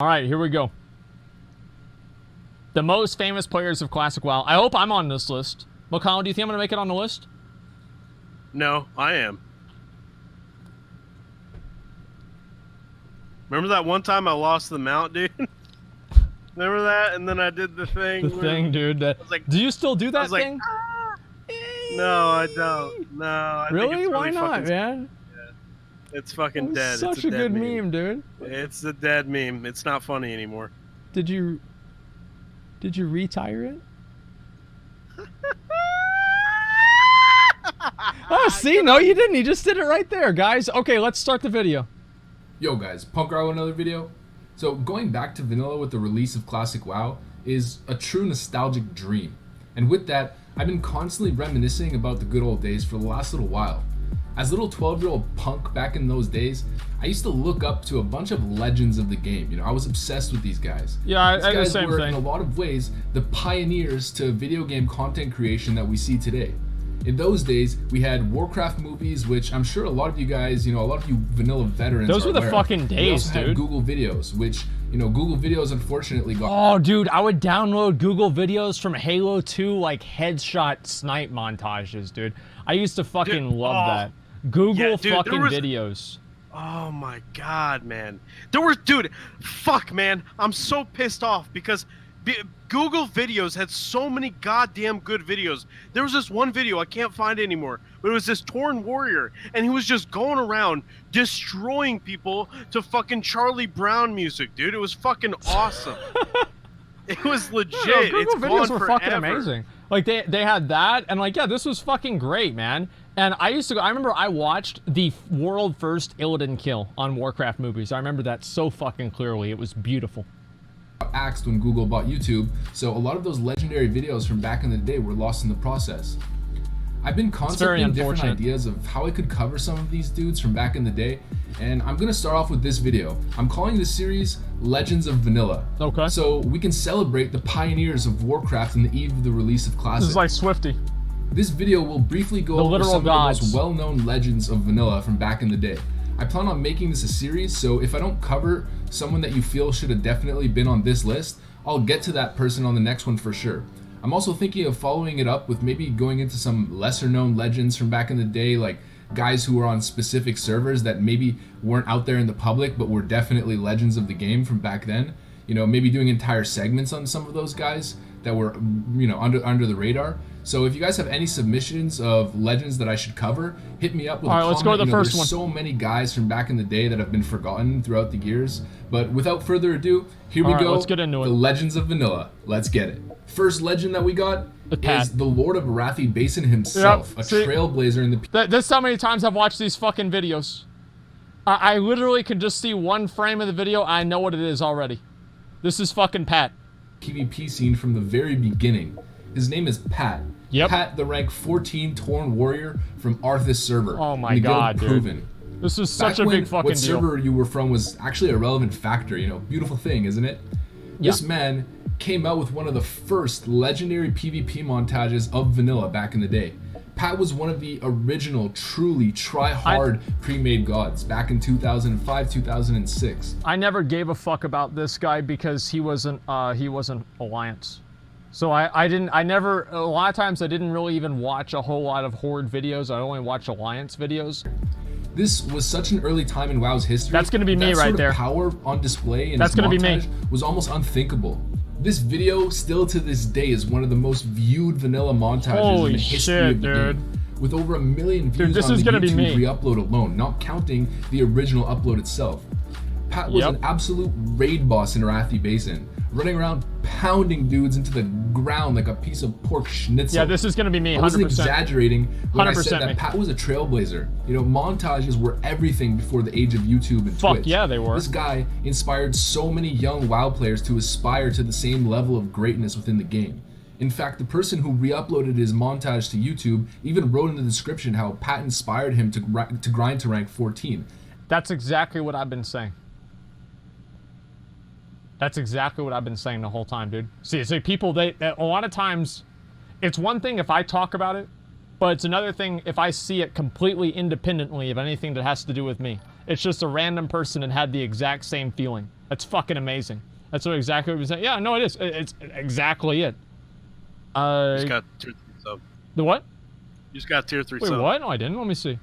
All right, here we go. The most famous players of Classic WoW. I hope I'm on this list. McConnell, do you think I'm going to make it on the list? No, I am. Remember that one time I lost the mount, dude? Remember that? And then I did the thing. The thing, dude. Like, do you still do that thing? No, I don't. No. I really? think it's Why not, man? Yeah. It's fucking dead. Such a good meme, dude. It's a dead meme. It's not funny anymore. Did you retire it? Oh, see? No, you didn't. You just did it right there, guys. Okay, let's start the video. Yo guys, Punkrat with another video. So going back to vanilla with the release of Classic WoW is a true nostalgic dream. And with that, I've been constantly reminiscing about the good old days for the last little while. As a little 12-year-old punk back in those days, I used to look up to a bunch of legends of the game. You know, I was obsessed with these guys. Yeah, these guys the same were, thing. in a lot of ways, the pioneers to video game content creation that we see today. In those days, we had Warcraft movies, which I'm sure a lot of you guys, a lot of you vanilla veterans Those were the aware fucking of. days, we also dude. had Google videos, which, Google videos unfortunately got... Oh, dude, I would download Google videos from Halo 2, like, headshot snipe montages, dude. I used to fucking love that. Google fucking videos. Oh my god, man. Fuck, man. I'm so pissed off because Google videos had so many goddamn good videos. There was this one video I can't find anymore, but it was this torn warrior, and he was just going around destroying people to fucking Charlie Brown music, dude. It was fucking awesome. It was legit. No, Google videos were fucking forever. amazing. Like they had that, and like, yeah, this was fucking great, man. And I remember I watched the world first Illidan kill on Warcraft movies. I remember that so fucking clearly. It was beautiful. Axed when Google bought YouTube, so a lot of those legendary videos from back in the day were lost in the process. I've been concepting different ideas of how I could cover some of these dudes from back in the day, and I'm gonna start off with this video. I'm calling this series Legends of Vanilla. Okay. So we can celebrate the pioneers of Warcraft on the eve of the release of Classic. This is like Swifty. This video will briefly go over some of the most well-known legends of vanilla from back in the day. I plan on making this a series, so if I don't cover someone that you feel should have definitely been on this list, I'll get to that person on the next one for sure. I'm also thinking of following it up with maybe going into some lesser known legends from back in the day, like guys who were on specific servers that maybe weren't out there in the public but were definitely legends of the game from back then. Maybe doing entire segments on some of those guys that were, under the radar. So if you guys have any submissions of legends that I should cover, hit me up with a comment. Let's go with the first one. There's so many guys from back in the day that have been forgotten throughout the years. But without further ado, here we go. Let's get into it. The Legends of Vanilla. Let's get it. First legend that we got is the Lord of Arathi Basin himself, a trailblazer in the... This is how many times I've watched these fucking videos. I literally can just see one frame of the video. I know what it is already. This is fucking Pat. PvP scene from the very beginning. His name is Pat. Yep. Pat, the rank 14 Torn Warrior from Arthas server. Oh my god, Proven. Dude. This is such a big fucking what deal. Server you were from was actually a relevant factor, Beautiful thing, isn't it? Yeah. This man came out with one of the first legendary PvP montages of vanilla back in the day. Pat was one of the original, truly try-hard pre-made gods back in 2005, 2006. I never gave a fuck about this guy because he wasn't Alliance. So a lot of times I didn't really even watch a whole lot of Horde videos. I only watch Alliance videos. This was such an early time in WoW's history. That's gonna be me right there. Power on display in That's gonna be me. Was almost unthinkable. This video, still to this day, is one of the most viewed vanilla montages in the history of the game. With over 1 million views on the YouTube re-upload alone, not counting the original upload itself. Pat was an absolute raid boss in Arathi Basin, running around pounding dudes into the ground like a piece of pork schnitzel. Yeah, this is gonna be me, 100%. I wasn't exaggerating when I said that me. Pat was a trailblazer. Montages were everything before the age of YouTube and Twitch. Fuck yeah, they were. This guy inspired so many young WoW players to aspire to the same level of greatness within the game. In fact, the person who re-uploaded his montage to YouTube even wrote in the description how Pat inspired him to grind to rank 14. That's exactly what I've been saying. That's exactly what I've been saying the whole time, dude. See, people, a lot of times, it's one thing if I talk about it, but it's another thing if I see it completely independently of anything that has to do with me. It's just a random person that had the exact same feeling. That's fucking amazing. That's what exactly what we said. Yeah, no, it is. It's exactly it. You just got tier 3 sub. The what? You just got tier 3 Wait, sub. what? No, I didn't. Let me see.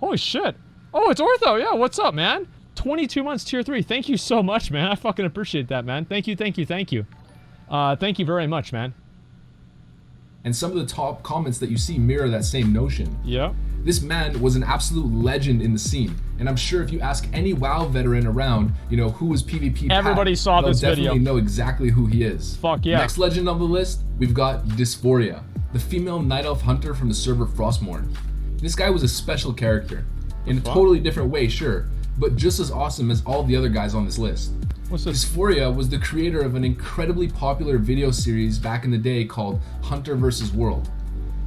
Holy shit. Oh, it's Ortho. Yeah, what's up, man? 22 months tier 3. Thank you so much, man. I fucking appreciate that, man. Thank you, thank you, thank you. Thank you very much, man. And some of the top comments that you see mirror that same notion. Yeah. This man was an absolute legend in the scene, and I'm sure if you ask any WoW veteran around, you know, who was PvP Pat, everybody saw this video. They'll definitely know exactly who he is. Fuck yeah. Next legend on the list, we've got Dysphoria, the female night elf hunter from the server Frostmourne. This guy was a special character, in a totally different way, sure, but just as awesome as all the other guys on this list. What's this? Dysphoria was the creator of an incredibly popular video series back in the day called Hunter vs. World.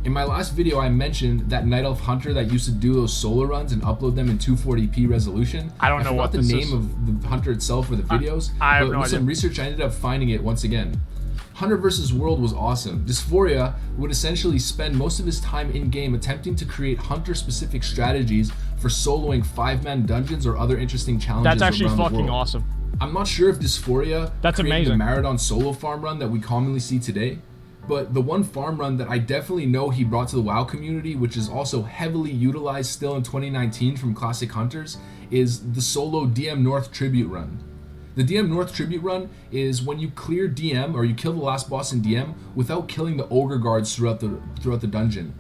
In my last video, I mentioned that night elf hunter that used to do those solo runs and upload them in 240p resolution. I don't know what this is. I forgot the name of the hunter itself or the videos, I have but no with idea. some research, I ended up finding it once again. Hunter vs. World was awesome. Dysphoria would essentially spend most of his time in-game attempting to create hunter-specific strategies for soloing 5-man dungeons or other interesting challenges. That's actually around the fucking world. awesome. I'm not sure if Dysphoria That's created amazing. the Marathon solo farm run that we commonly see today, but the one farm run that I definitely know he brought to the WoW community, which is also heavily utilized still in 2019 from classic hunters, is the solo DM North Tribute run. The DM North Tribute run is when you clear DM or you kill the last boss in DM without killing the ogre guards throughout the dungeon.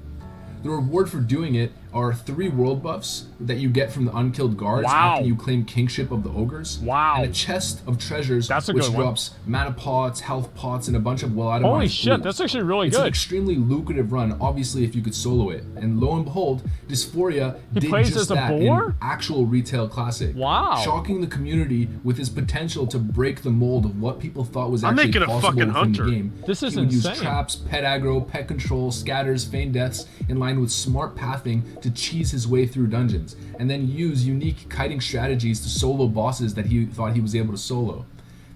The reward for doing it are 3 world buffs that you get from the unkilled guards after you claim kingship of the ogres. Wow. And a chest of treasures That's a which good one. drops mana pots, health pots, and a bunch of well-itemized Holy shit, loot. that's actually really It's an good. extremely lucrative run, obviously, if you could solo it. And lo and behold, Dysphoria did plays just as a that boar? in actual retail classic. Wow. Shocking the community with his potential to break the mold of what people thought was actually making a possible fucking within hunter. the game. This is He would insane. use traps, pet aggro, pet control, scatters, feign deaths in line with smart pathing to cheese his way through dungeons, and then use unique kiting strategies to solo bosses that he thought he was able to solo.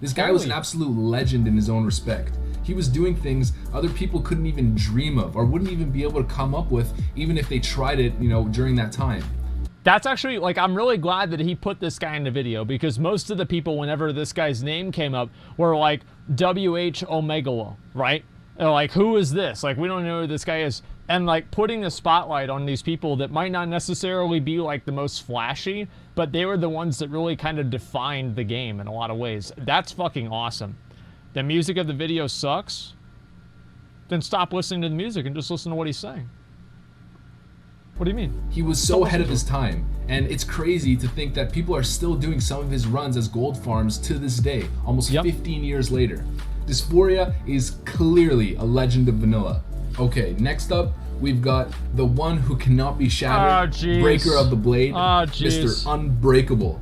This guy was an absolute legend in his own respect. He was doing things other people couldn't even dream of or wouldn't even be able to come up with even if they tried it, you know, during that time. That's actually, like, I'm really glad that he put this guy in the video, because most of the people, whenever this guy's name came up, were like, WH Omegalo, right? They're like, who is this? Like, we don't know who this guy is. And like putting the spotlight on these people that might not necessarily be like the most flashy, but they were the ones that really kind of defined the game in a lot of ways. That's fucking awesome. The music of the video sucks, then stop listening to the music and just listen to what he's saying. What do you mean? He was so ahead of his time, and it's crazy to think that people are still doing some of his runs as gold farms to this day, almost 15 years later. Dysphoria is clearly a legend of vanilla. Okay, next up, we've got the one who cannot be shattered, breaker of the blade, Mr. Unbreakable.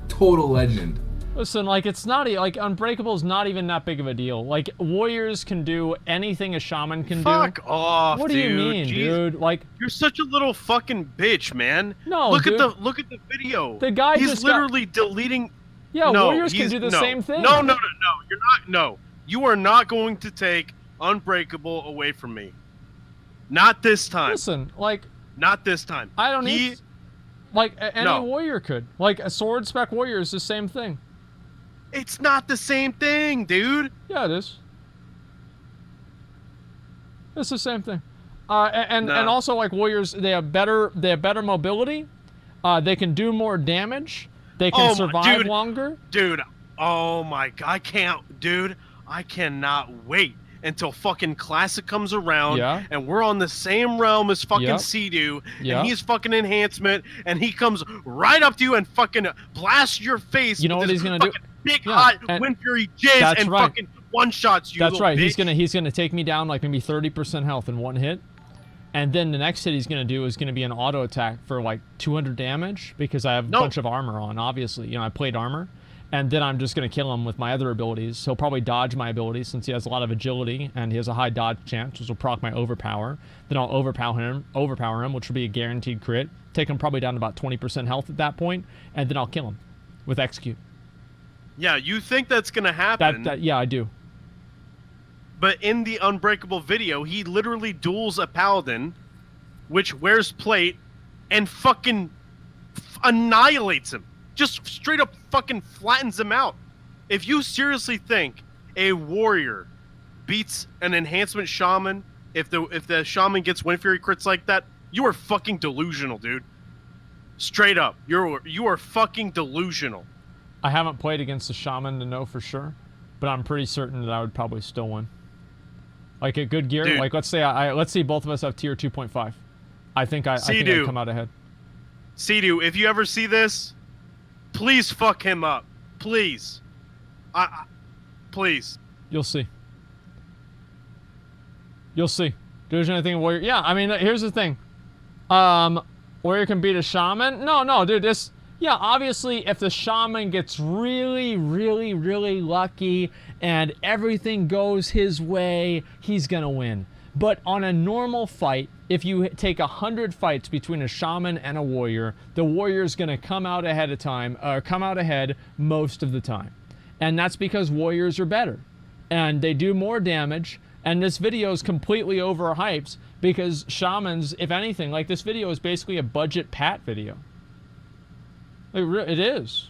Total legend. Listen, like, it's not, like, Unbreakable is not even that big of a deal. Like, warriors can do anything a shaman can do. Fuck off, What do dude. you mean, dude? Like, you're such a little fucking bitch, man. No, look dude. at the video. The guy he's just literally deleting. Yeah, no, warriors can do the same thing. No, you're not. No, you are not going to take Unbreakable away from me. Not this time. Listen, like, not this time. I don't need. Like, any warrior could. Like, a sword spec warrior is the same thing. It's not the same thing, dude. Yeah, it is. It's the same thing. And also, like, warriors, they have better mobility. They can do more damage. They can survive longer. Dude, oh my god, I cannot wait until fucking Classic comes around and we're on the same realm as fucking Sea-Doo and he's fucking enhancement and he comes right up to you and fucking blasts your face. You know what he's gonna do? Big hot Wind Fury jizz and fucking one-shots you. That's right. Bitch. He's gonna take me down like maybe 30% health in one hit. And then the next hit he's going to do is going to be an auto attack for like 200 damage because I have a bunch of armor on, obviously. You know, I played armor. And then I'm just going to kill him with my other abilities. He'll probably dodge my abilities since he has a lot of agility and he has a high dodge chance, which will proc my overpower. Then I'll overpower him, which will be a guaranteed crit. Take him probably down to about 20% health at that point, and then I'll kill him with execute. Yeah, you think that's going to happen. Yeah, I do. But in the Unbreakable video, he literally duels a paladin, which wears plate, and fucking annihilates him. just straight up fucking flattens them out. If you seriously think a warrior beats an enhancement shaman, if the shaman gets Wind Fury crits like that, you are fucking delusional, dude. Straight up, you are fucking delusional. I haven't played against a shaman to know for sure, but I'm pretty certain that I would probably still win. Like at good gear, Dude. like let's say both of us have tier 2.5. I think I'd come out ahead. Sea-Doo, if you ever see this, please fuck him up. Please. Please. You'll see. You'll see. There's anything warrior. Yeah, I mean, here's the thing. Warrior can beat a shaman? No, dude. Yeah, obviously, if the shaman gets really, really, really lucky and everything goes his way, he's gonna win. But on a normal fight, if you take 100 fights between a shaman and a warrior, the warrior's gonna come out ahead most of the time. And that's because warriors are better. And they do more damage. And this video is completely overhyped because shamans, if anything, like this video is basically a budget Pat video. It is.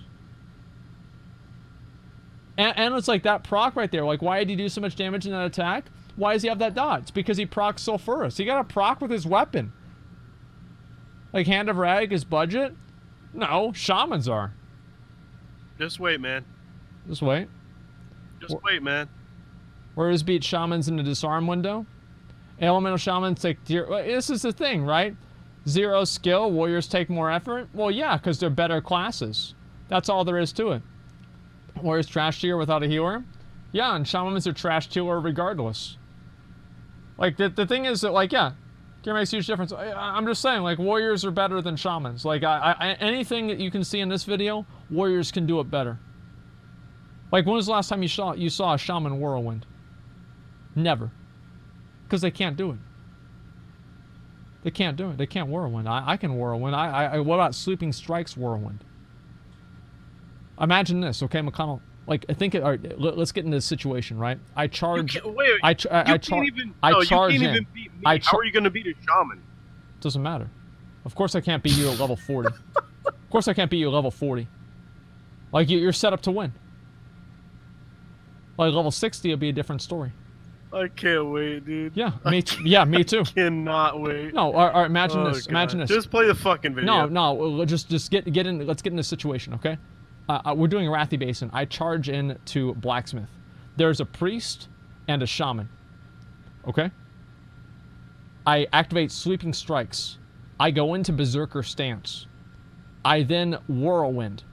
And it's like that proc right there. Like, why did he do so much damage in that attack? Why does he have that dot? It's because he procs Sulfurous. He got a proc with his weapon. Like, Hand of Rag is budget? No, shamans are. Just wait, man. Just wait. Just wait, man. Warriors beat shamans in the disarm window. Elemental shamans take this is the thing, right? 0 skill, warriors take more effort. Well, yeah, because they're better classes. That's all there is to it. Warriors trash tier without a healer. Yeah, and shamans are trash tier regardless. Like, the thing is that, like, yeah, gear makes a huge difference. I'm just saying, like, warriors are better than shamans. Like, anything that you can see in this video, warriors can do it better. Like, when was the last time you saw a shaman whirlwind? Never. Because they can't do it. They can't do it. They can't whirlwind. I can whirlwind. What about Sleeping Strike's whirlwind? Imagine this, okay, McConnell. Like, I think, all right, let's get into this situation, right? I charge. You can't even beat me. How are you going to beat a shaman? Doesn't matter. Of course I can't beat you at level 40. Of course I can't beat you at level 40. Like, you're set up to win. Like, level 60 will be a different story. I can't wait, dude. Yeah, me too. Cannot wait. No, all right, imagine this. God. Imagine this. Just play the fucking video. No, just get in. Let's get in this situation, okay? We're doing Wrathy Basin. I charge in to Blacksmith. There's a priest and a shaman. Okay? I activate Sleeping Strikes. I go into Berserker stance. I then Whirlwind.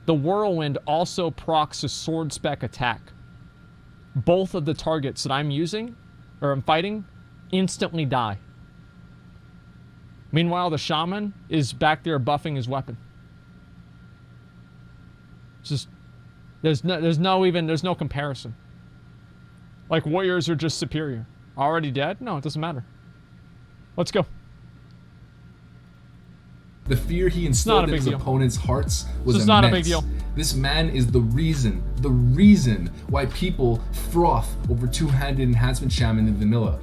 The Whirlwind also procs a Sword Spec attack. Both of the targets that I'm using, or I'm fighting, instantly die. Meanwhile, the shaman is back there buffing his weapon. Just, there's no comparison. Like, warriors are just superior. Already dead? No, it doesn't matter. Let's go. The fear he instilled in his opponents' hearts was immense. Not a big deal. This man is the reason why people froth over two-handed enhancement shaman in vanilla.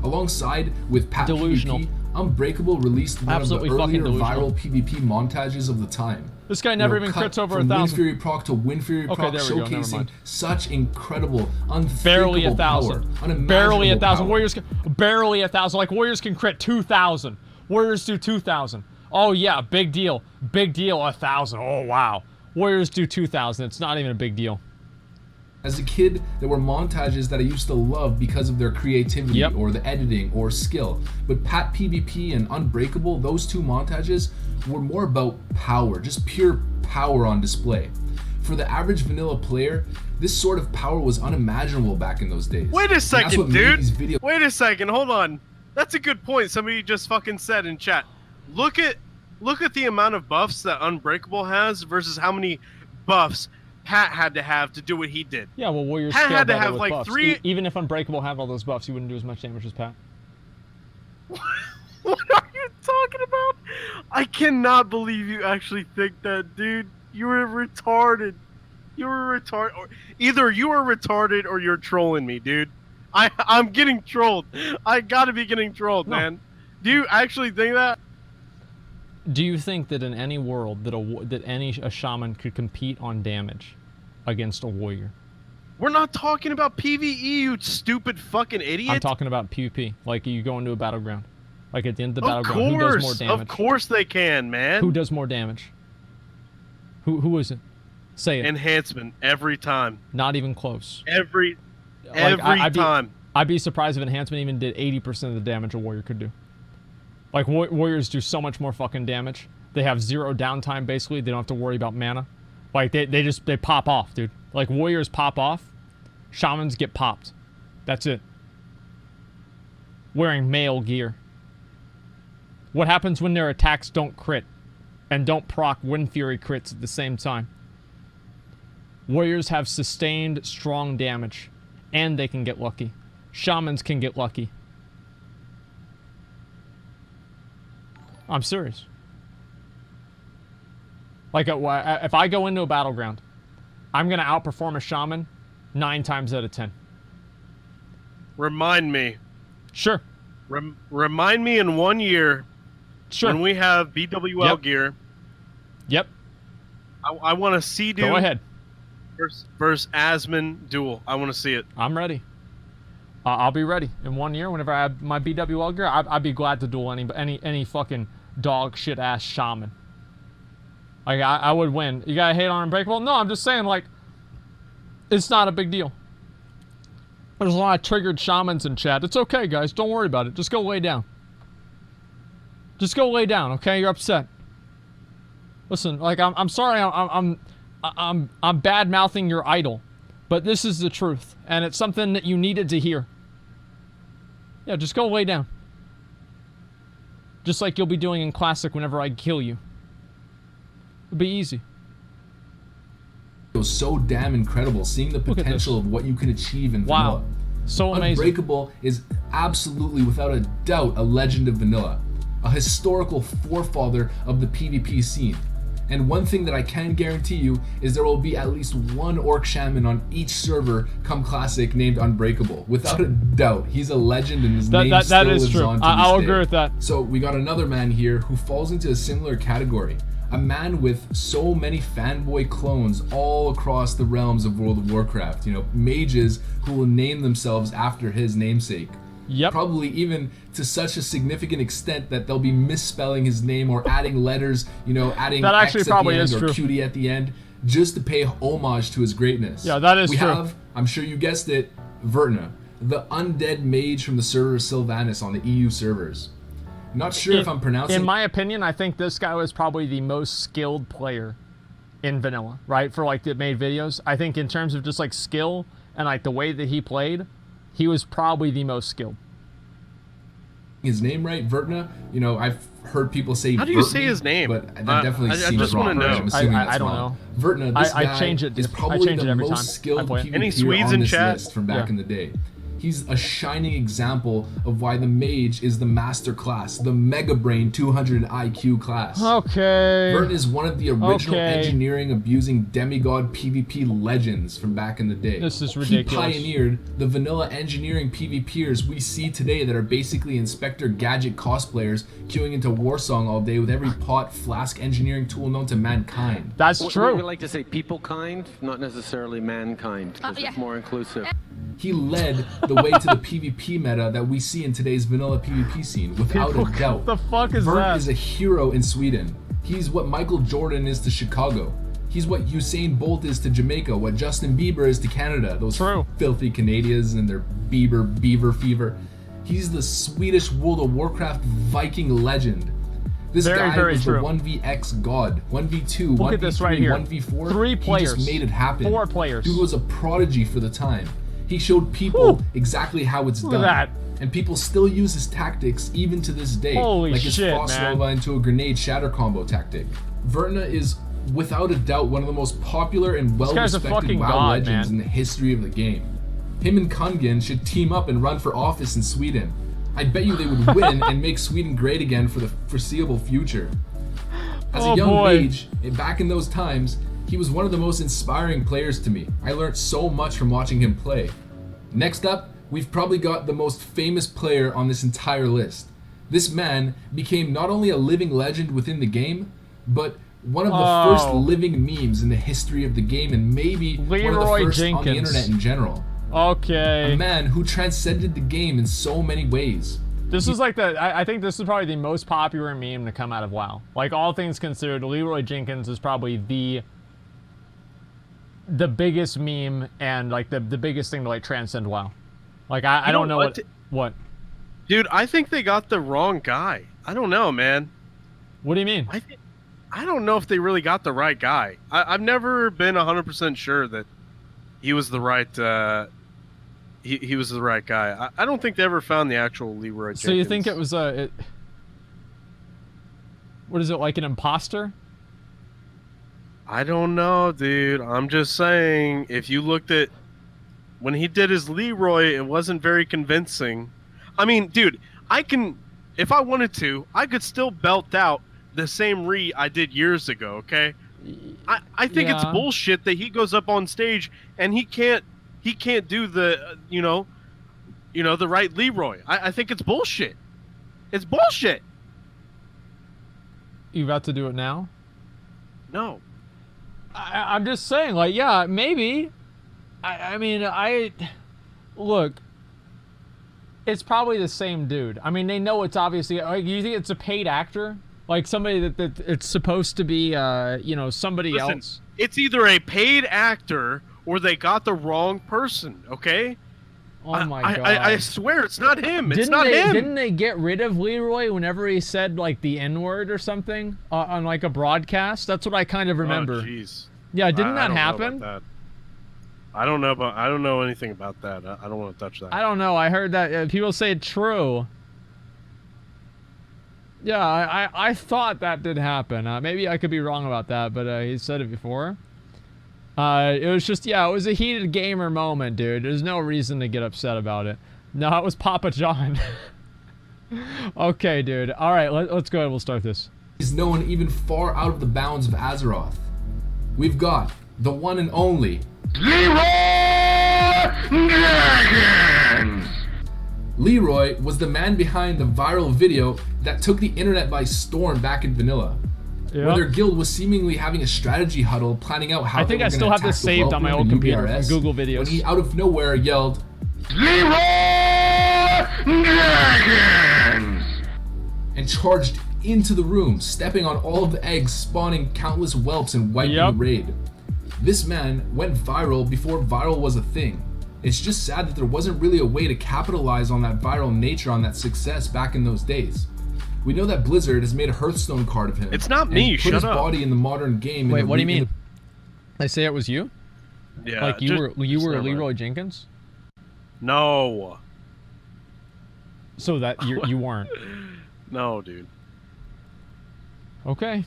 Alongside with Pat PvP, Unbreakable released one of the earlier viral PvP montages of the time. This guy never even crits over 1,000. Wind Fury proc to Wind Fury proc, showcasing such incredible, barely 1,000. Barely 1,000. Power. Warriors barely 1,000. Like, warriors can crit 2,000. Warriors do 2,000. Oh yeah, big deal. Big deal, 1,000. Oh wow. Warriors do 2,000. It's not even a big deal. As a kid, there were montages that I used to love because of their creativity or the editing or skill. But Pat PvP and Unbreakable, those two montages were more about power, just pure power on display. For the average vanilla player, this sort of power was unimaginable back in those days. Wait a second, dude. Wait a second, hold on. That's a good point somebody just fucking said in chat. Look at the amount of buffs that Unbreakable has versus how many buffs Pat had to have to do what he did. Yeah, well, warriors Pat had to have with like buffs. 3. Even if Unbreakable had all those buffs, he wouldn't do as much damage as Pat. What are you talking about? I cannot believe you actually think that, dude. You were retarded. You were retarded. Either you are retarded or you're trolling me, dude. I'm getting trolled. I gotta be getting trolled, man. Do you actually think that? Do you think that in any world that a shaman could compete on damage against a warrior? We're not talking about PvE, you stupid fucking idiot. I'm talking about PvP. Like you go into a battleground. Like at the end of the battleground, who does more damage? Of course they can, man. Who does more damage? Who is it? Say it. Enhancement every time. Not even close. Every time. I'd be surprised if enhancement even did 80% of the damage a warrior could do. Like warriors do so much more fucking damage. They have 0 downtime basically. They don't have to worry about mana. Like they pop off, dude. Like warriors pop off, shamans get popped. That's it. Wearing male gear. What happens when their attacks don't crit and don't proc Wind Fury crits at the same time? Warriors have sustained strong damage and they can get lucky. Shamans can get lucky. I'm serious. Like, if I go into a battleground, I'm going to outperform a shaman 9 times out of 10. Remind me. Sure. Remind me in 1 year when we have BWL gear. Yep. I want to see dude. Go ahead. Versus Asmon duel. I want to see it. I'm ready. I'll be ready in 1 year. Whenever I have my BWL gear, I'd be glad to duel any fucking dog shit ass shaman. Like I would win. You gotta hate on Unbreakable? No, I'm just saying like it's not a big deal. There's a lot of triggered shamans in chat. It's okay, guys. Don't worry about it. Just go lay down. Just go lay down, okay? You're upset. Listen, like I'm sorry. I'm bad mouthing your idol, but this is the truth, and it's something that you needed to hear. Yeah, just go lay down. Just like you'll be doing in Classic whenever I kill you. It'll be easy. It was so damn incredible seeing the potential of what you can achieve in vanilla. So amazing. Unbreakable is absolutely, without a doubt, a legend of vanilla. A historical forefather of the PvP scene. And one thing that I can guarantee you is there will be at least one orc shaman on each server come Classic named Unbreakable. Without a doubt, he's a legend and his name still lives on to this day. I'll agree with that. So we got another man here who falls into a similar category. A man with so many fanboy clones all across the realms of World of Warcraft. You know, mages who will name themselves after his namesake. Yep. Probably even to such a significant extent that they'll be misspelling his name or adding letters, you know, adding that actually X probably at the end is or true. QD at the end, just to pay homage to his greatness. Yeah, that is we true. We have, I'm sure you guessed it, Virna, the undead mage from the server Sylvanas on the EU servers. Not sure if I'm pronouncing... In my opinion, I think this guy was probably the most skilled player in vanilla, right? For like that made videos. I think in terms of just like skill and like the way that he played, he was probably the most skilled. His name right, Virna? You know, I've heard people say How do you say his name? But that definitely seems just wrong. want to know. I'm assuming that's I don't wrong. know. Virna, this guy change it. is I probably change it the every time most skilled I play. PvPer Any Swedes on in this chat? list from back in the day. He's a shining example of why the Mage is the master class, the Mega Brain 200 IQ class. Okay. Virna is one of the original engineering abusing demigod PvP legends from back in the day. This is ridiculous. He pioneered the vanilla engineering PvPers we see today that are basically Inspector Gadget cosplayers queuing into Warsong all day with every pot flask engineering tool known to mankind. That's true. We like to say people kind, not necessarily mankind, because it's more inclusive. He led the way to the PvP meta that we see in today's vanilla PvP scene, without a doubt. What the fuck is Vern that? is a hero in Sweden. He's what Michael Jordan is to Chicago. He's what Usain Bolt is to Jamaica, what Justin Bieber is to Canada. Those filthy Canadians and their beaver fever. He's the Swedish World of Warcraft Viking legend. This guy was the 1vx god, 1v2, Look 1v3, at this right here. 1v4. 3 players. He just made it happen. 4 players. Dude was a prodigy for the time. He showed people exactly how it's done. Look at that. And people still use his tactics even to this day. Holy like his shit, Frost man. Nova into a grenade shatter combo tactic. Virna is without a doubt one of the most popular and well-respected WoW legends in the history of the game. Him and Kungin should team up and run for office in Sweden. I bet you they would win and make Sweden great again for the foreseeable future. As a young mage, back in those times, he was one of the most inspiring players to me. I learned so much from watching him play. Next up, we've probably got the most famous player on this entire list. This man became not only a living legend within the game, but one of the first living memes in the history of the game, and maybe one of the first on the internet in general. Okay. A man who transcended the game in so many ways. This is like I think this is probably the most popular meme to come out of WoW. Like, all things considered, Leroy Jenkins is probably the biggest meme and like the biggest thing to like transcend WoW. Like, I don't know what. Dude, I think they got the wrong guy. I don't know, man. What do you mean? I don't know if they really got the right guy. I've never been 100% sure that he was the right. He was the right guy. I don't think they ever found the actual Leroy Jenkins. So you think it was what is it, like an imposter? I don't know, dude. I'm just saying, if you looked at when he did his Leroy, it wasn't very convincing. I mean, dude, if I wanted to, I could still belt out the same I did years ago, okay? I think it's bullshit that he goes up on stage and he can't do the the right Leroy. I think it's bullshit. It's bullshit. You about to do it now? No. I'm just saying, like, yeah, maybe. I mean, look, it's probably the same dude. I mean, they know it's obviously, like, you think it's a paid actor? Like somebody that it's supposed to be, somebody else? It's either a paid actor or they got the wrong person, okay? Oh my god. I swear it's not him. It's not him. Didn't they get rid of Leroy whenever he said like the N-word or something on like a broadcast? That's what I kind of remember. Oh jeez. Yeah, didn't that happen? I don't know anything about that. I don't want to touch that. I don't know. I heard that people say it's true. Yeah, I thought that did happen. Maybe I could be wrong about that, but he said it before. It was just, it was a heated gamer moment, dude. There's no reason to get upset about it. No, it was Papa John. Okay, dude. All right, let's go ahead. We'll start this. He's known even far out of the bounds of Azeroth. We've got the one and only Leroy Jenkins! Leroy was the man behind the viral video that took the internet by storm back in vanilla. Yep. Where their guild was seemingly having a strategy huddle, planning out how I think I still have this saved on my old computer from Google videos. When he out of nowhere yelled, Leroy Jenkins! And charged into the room, stepping on all of the eggs, spawning countless whelps and wiping the raid. This man went viral before viral was a thing. It's just sad that there wasn't really a way to capitalize on that viral nature, on that success back in those days. We know that Blizzard has made a Hearthstone card of him. It's not me, shut up. Put his body in the modern game. Wait, what do you mean? They say it was you? Yeah. Like you were Leroy Jenkins? No. So that you weren't. No, dude. Okay.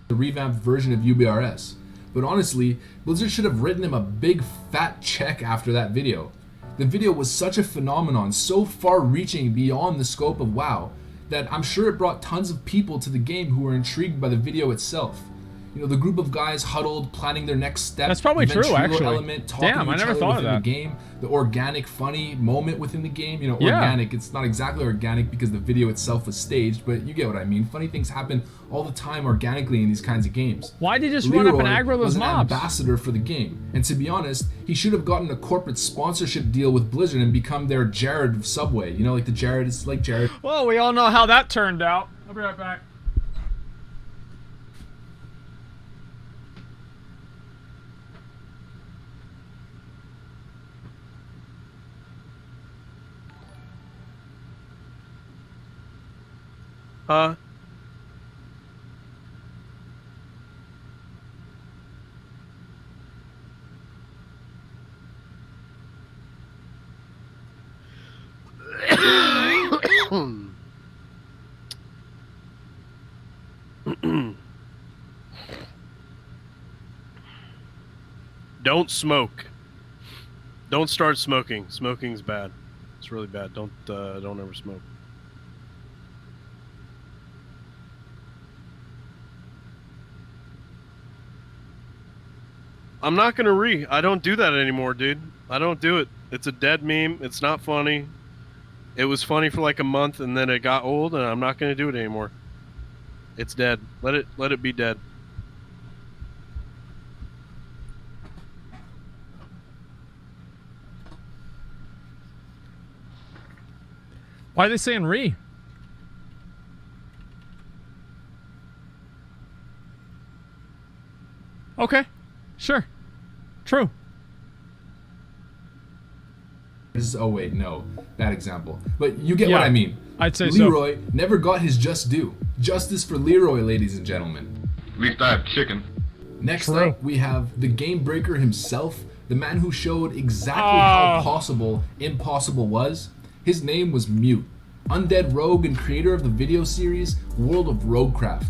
The revamped version of UBRS. But honestly, Blizzard should have written him a big fat check after that video. The video was such a phenomenon, so far-reaching beyond the scope of WoW, that I'm sure it brought tons of people to the game who were intrigued by the video itself. You know, the group of guys huddled, planning their next step. That's probably true, actually. Element, Damn, I never thought of that. The game, the organic, funny moment within the game. You know, organic. It's not exactly organic because the video itself was staged, but you get what I mean. Funny things happen all the time organically in these kinds of games. Why did he just run up and aggro those mobs? Was an ambassador for the game, and to be honest, he should have gotten a corporate sponsorship deal with Blizzard and become their Jared of Subway. You know, like the Jared is like Jared. Well, we all know how that turned out. I'll be right back. Huh? Don't smoke. Don't start smoking. Smoking's bad. It's really bad. Don't ever smoke. I'm not gonna I don't do that anymore, dude. I don't do it. It's a dead meme. It's not funny. It was funny for like a month, and then it got old, and I'm not going to do it anymore. It's dead. Let it be dead. Why are they saying re? Okay. Sure. True. Oh wait, no. Bad example. But you get what I mean. I'd say Leroy never got his just due. Justice for Leroy, ladies and gentlemen. At least I have chicken. Next up, we have the game breaker himself, the man who showed exactly how possible impossible was. His name was Mute, undead rogue and creator of the video series World of Roguecraft.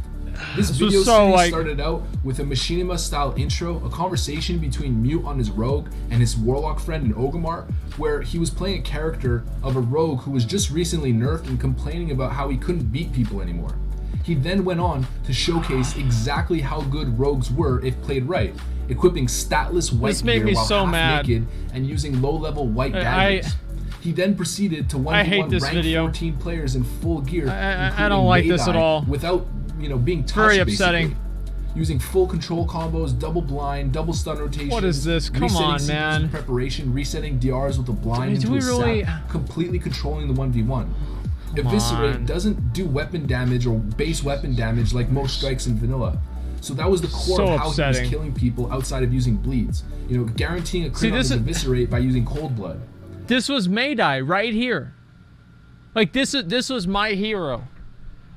This video series started out with a machinima style intro, a conversation between Mute on his rogue and his warlock friend in Ogomar, where he was playing a character of a rogue who was just recently nerfed and complaining about how he couldn't beat people anymore. He then went on to showcase exactly how good rogues were if played right, equipping statless white gear while half naked and using low-level white daggers. He then proceeded to 1v1 rank 14 players in full gear. I don't like this at all. Without, being touched, very upsetting. Basically. Using full control combos, double blind, double stun rotation. What is this? Come on, man. Preparation, resetting DRs with a blind into a sap, completely controlling the 1v1. Eviscerate doesn't do weapon damage or base weapon damage like most strikes in vanilla. So that was the core of how he was killing people outside of using bleeds. Guaranteeing a crit on his Eviscerate by using cold blood. This was Mayday right here. Like this was my hero.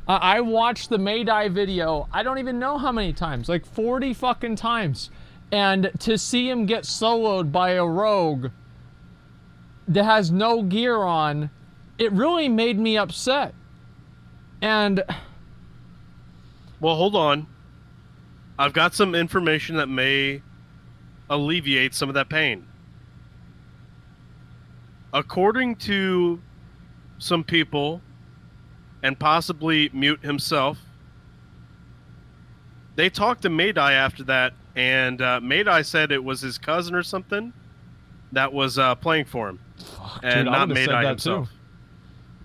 I watched the Mayday video, I don't even know how many times, like 40 fucking times. And to see him get soloed by a rogue that has no gear on, it really made me upset. And well, hold on. I've got some information that may alleviate some of that pain. According to some people, and possibly Mute himself, they talked to Mayday after that, and Mayday said it was his cousin or something that was playing for him. Fuck, and dude, not Mayday himself. Too.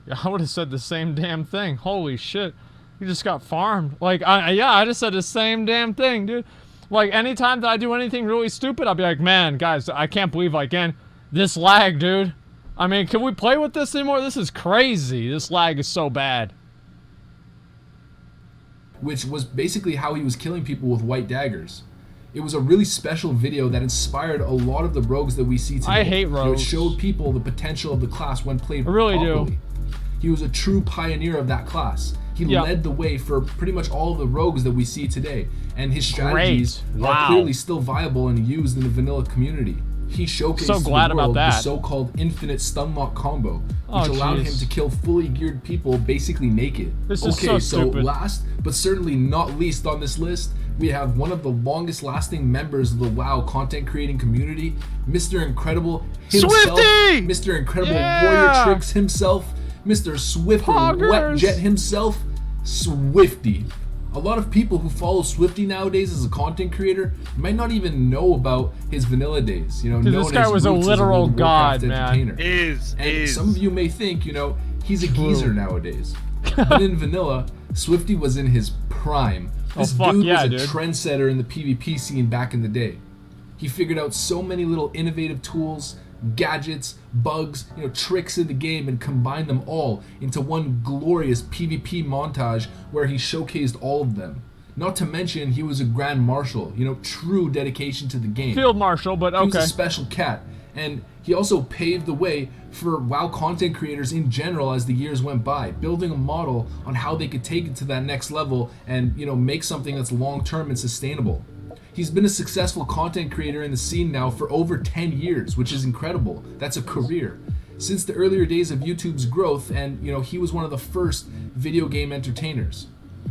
Yeah, I would have said the same damn thing. Holy shit. You just got farmed. Like, I just said the same damn thing, dude. Like, anytime that I do anything really stupid, I'll be like, man, guys, I can't believe I can. This lag, dude. I mean, can we play with this anymore? This is crazy. This lag is so bad. Which was basically how he was killing people with white daggers. It was a really special video that inspired a lot of the rogues that we see today. I hate rogues. It showed people the potential of the class when played properly. I really do. He was a true pioneer of that class. He led the way for pretty much all of the rogues that we see today. And his strategies are clearly still viable and used in the vanilla community. He showcased to the world the so-called infinite stunlock combo, which allowed him to kill fully geared people basically naked. This is so stupid. Last, but certainly not least on this list, we have one of the longest lasting members of the WoW content creating community, Mr. Incredible himself, Swifty! Mr. Incredible Warrior Tricks himself, Mr. Swiffer Wet Jet himself, Swifty. A lot of people who follow Swifty nowadays as a content creator might not even know about his vanilla days. Dude, this guy was a literal god, man. Some of you may think, he's a geezer nowadays. But in vanilla, Swifty was in his prime. This dude was a trendsetter in the PvP scene back in the day. He figured out so many little innovative tools, gadgets, bugs, tricks in the game, and combined them all into one glorious PvP montage where he showcased all of them. Not to mention, he was a Grand Marshal, true dedication to the game. Field Marshal, but okay. He was a special cat, and he also paved the way for WoW content creators in general as the years went by, building a model on how they could take it to that next level and, make something that's long-term and sustainable. He's been a successful content creator in the scene now for over 10 years, which is incredible. That's a career. Since the earlier days of YouTube's growth, and he was one of the first video game entertainers.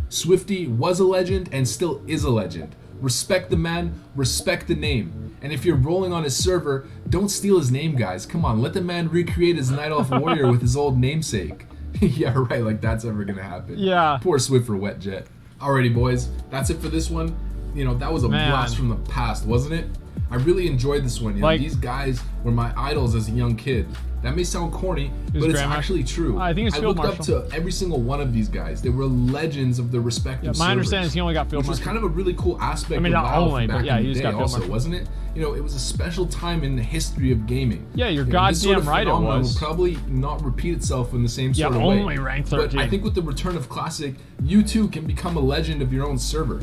Swifty was a legend and still is a legend. Respect the man, respect the name. And if you're rolling on his server, don't steal his name, guys. Come on, let the man recreate his Night Elf Warrior with his old namesake. Yeah, right, like that's ever gonna happen. Yeah. Poor Swiffer Wet Jet. Alrighty, boys, that's it for this one. That was a blast from the past, wasn't it? I really enjoyed this one. You know, these guys were my idols as a young kid. That may sound corny, but it's actually true. I think it's Field Marshal. I looked up to every single one of these guys. They were legends of their respective servers. My understanding is he only got Field Marshal. Which was kind of a really cool aspect I mean, of not WoW only, back but yeah, in he the just day got Field also, Marshal. wasn't it? You know, it was a special time in the history of gaming. Yeah, you're this sort goddamn of right it phenomenon was. will probably not repeat itself in the same sort of way. only rank 13. But I think with the return of Classic, you too can become a legend of your own server.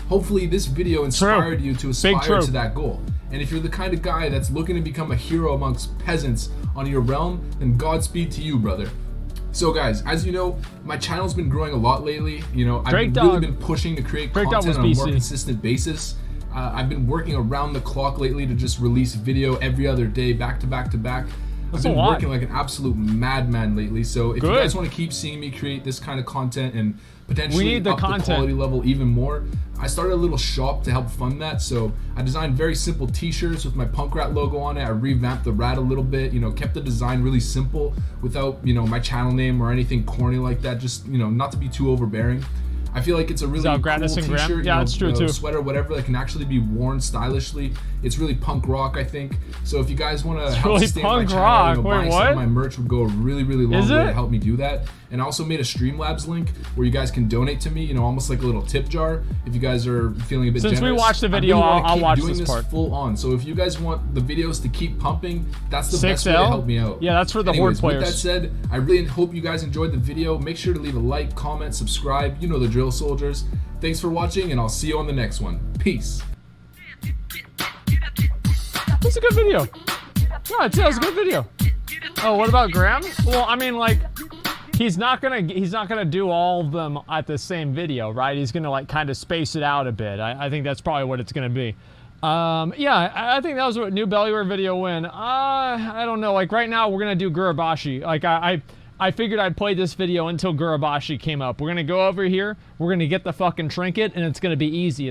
Hopefully this video inspired you to aspire to that goal. And if you're the kind of guy that's looking to become a hero amongst peasants on your realm, then Godspeed to you, brother. So guys, as you know, my channel's been growing a lot lately. You know, I've really been pushing to create content on a more consistent basis. I've been working around the clock lately to just release video every other day, back to back to back. I've been working like an absolute madman lately. So if you guys want to keep seeing me create this kind of content and potentially up the quality level even more, I started a little shop to help fund that. So I designed very simple t-shirts with my Punkrat logo on it. I revamped the rat a little bit, you know, kept the design really simple without, you know, my channel name or anything corny like that. Just, you know, not to be too overbearing. I feel like it's a really cool t-shirt, yeah, it's true too. Sweater, whatever, that can actually be worn stylishly. It's really punk rock, I think. So if you guys want to help sustain my channel, you know, buying some of my merch would go a really, really long way to help me do that. And I also made a Streamlabs link where you guys can donate to me, you know, almost like a little tip jar if you guys are feeling a bit generous. Since we watched the video, I'll watch this part. Full on. So if you guys want the videos to keep pumping, that's the best way to help me out. Yeah, that's for the Horde players. With that said, I really hope you guys enjoyed the video. Make sure to leave a like, comment, subscribe. You know the drill, soldiers. Thanks for watching, and I'll see you on the next one. Peace. That's a good video. No, it was a good video. Oh, what about Graham? Well, I mean, like, he's not gonna do all of them at the same video, right? He's gonna like kind of space it out a bit. I think that's probably what it's gonna be. Yeah, I think that was what new Bellyware video win. I don't know. Like right now, we're gonna do Gurabashi. Like I figured I'd play this video until Gurabashi came up. We're gonna go over here. We're gonna get the fucking trinket, and it's gonna be easy.